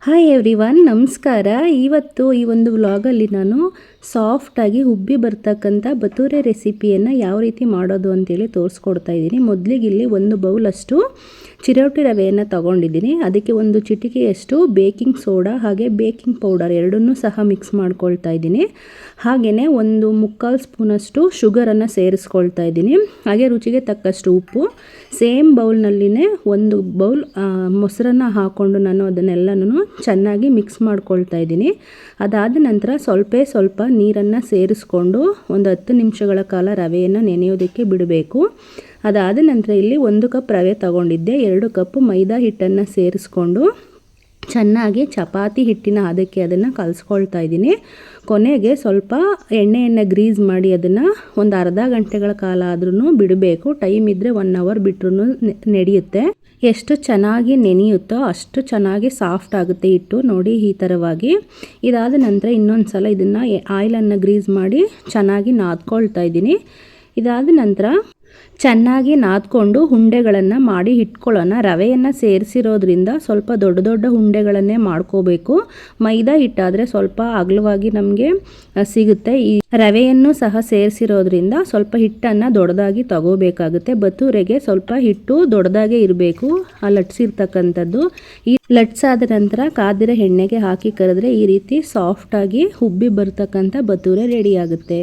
Hi everyone, ನಮಸ್ಕಾರ. ಇವತ್ತು ಈ ಒಂದು ವ್ಲಾಗಲ್ಲಿ ನಾನು ಸಾಫ್ಟಾಗಿ ಉಬ್ಬಿ ಬರ್ತಕ್ಕಂಥ ಬತೂರೆ ರೆಸಿಪಿಯನ್ನು ಯಾವ ರೀತಿ ಮಾಡೋದು ಅಂತೇಳಿ ತೋರಿಸ್ಕೊಡ್ತಾ ಇದ್ದೀನಿ. ಮೊದಲಿಗೆ ಇಲ್ಲಿ 1 ಬೌಲಷ್ಟು ಚಿರೋಟಿ ರವೆಯನ್ನು ತಗೊಂಡಿದ್ದೀನಿ. ಅದಕ್ಕೆ 1 ಚಿಟಿಕೆಯಷ್ಟು ಬೇಕಿಂಗ್ ಸೋಡಾ ಹಾಗೆ ಬೇಕಿಂಗ್ ಪೌಡರ್ ಎರಡನ್ನೂ ಸಹ ಮಿಕ್ಸ್ ಮಾಡ್ಕೊಳ್ತಾ ಇದ್ದೀನಿ. ಹಾಗೆಯೇ 1/4 ಸ್ಪೂನಷ್ಟು ಶುಗರನ್ನು ಸೇರಿಸ್ಕೊಳ್ತಾ ಇದ್ದೀನಿ. ಹಾಗೆ ರುಚಿಗೆ ತಕ್ಕಷ್ಟು ಉಪ್ಪು. ಸೇಮ್ ಬೌಲ್ನಲ್ಲಿನೇ 1 ಬೌಲ್ ಮೊಸರನ್ನು ಹಾಕ್ಕೊಂಡು ನಾನು ಅದನ್ನೆಲ್ಲನೂ ಚೆನ್ನಾಗಿ ಮಿಕ್ಸ್ ಮಾಡ್ಕೊಳ್ತಾ ಇದ್ದೀನಿ. ಅದಾದ ನಂತರ ಸ್ವಲ್ಪ ನೀರನ್ನು ಸೇರಿಸ್ಕೊಂಡು ಒಂದು 10 ನಿಮಿಷಗಳ ಕಾಲ ರವೆಯನ್ನು ನೆನೆಯೋದಕ್ಕೆ ಬಿಡಬೇಕು. ಅದಾದ ನಂತರ ಇಲ್ಲಿ 1 ಕಪ್ ರವೆ ತಗೊಂಡಿದ್ದೆ. 2 ಕಪ್ ಮೈದಾ ಹಿಟ್ಟನ್ನು ಸೇರಿಸ್ಕೊಂಡು ಚೆನ್ನಾಗಿ ಚಪಾತಿ ಹಿಟ್ಟಿನ ಅದಕ್ಕೆ ಅದನ್ನು ಕಲಿಸ್ಕೊಳ್ತಾ ಇದ್ದೀನಿ. ಕೊನೆಗೆ ಸ್ವಲ್ಪ ಎಣ್ಣೆಯನ್ನು ಗ್ರೀಸ್ ಮಾಡಿ ಅದನ್ನು ಒಂದು ಅರ್ಧ ಗಂಟೆಗಳ ಕಾಲ ಆದ್ರೂ ಬಿಡಬೇಕು. ಟೈಮ್ ಇದ್ದರೆ 1 ಅವರ್ ಬಿಟ್ಟರು ನಡೆಯುತ್ತೆ. ಎಷ್ಟು ಚೆನ್ನಾಗಿ ನೆನೆಯುತ್ತೋ ಅಷ್ಟು ಚೆನ್ನಾಗಿ ಸಾಫ್ಟ್ ಆಗುತ್ತೆ ಹಿಟ್ಟು. ನೋಡಿ ಈ ಥರವಾಗಿ. ಇದಾದ ನಂತರ ಇನ್ನೊಂದು ಸಲ ಇದನ್ನು ಆಯಿಲನ್ನು ಗ್ರೀಸ್ ಮಾಡಿ ಚೆನ್ನಾಗಿ ನಾದ್ಕೊಳ್ತಾ ಇದ್ದೀನಿ. ಇದಾದ ನಂತರ ಚೆನ್ನಾಗಿ ನಾದ್ಕೊಂಡು ಉಂಡೆಗಳನ್ನು ಮಾಡಿ ಇಟ್ಕೊಳ್ಳೋಣ. ರವೆಯನ್ನು ಸೇರಿಸಿರೋದ್ರಿಂದ ಸ್ವಲ್ಪ ದೊಡ್ಡ ಉಂಡೆಗಳನ್ನೇ ಮಾಡ್ಕೋಬೇಕು. ಮೈದಾ ಹಿಟ್ಟಾದರೆ ಸ್ವಲ್ಪ ಅಗಲವಾಗಿ ನಮಗೆ ಸಿಗುತ್ತೆ. ಈ ರವೆಯನ್ನು ಸಹ ಸೇರಿಸಿರೋದ್ರಿಂದ ಸ್ವಲ್ಪ ಹಿಟ್ಟನ್ನು ದೊಡ್ಡದಾಗಿ ತಗೋಬೇಕಾಗುತ್ತೆ. ಬತೂರೆಗೆ ಸ್ವಲ್ಪ ಹಿಟ್ಟು ದೊಡ್ಡದಾಗೇ ಇರಬೇಕು, ಲಟ್ಸಿರ್ತಕ್ಕಂಥದ್ದು. ಈ ಲಟ್ಸಾದ ನಂತರ ಕಾದಿರೋ ಎಣ್ಣೆಗೆ ಹಾಕಿ ಕರೆದ್ರೆ ಈ ರೀತಿ ಸಾಫ್ಟಾಗಿ ಉಬ್ಬಿ ಬರ್ತಕ್ಕಂಥ ಬತೂರೆ ರೆಡಿ ಆಗುತ್ತೆ.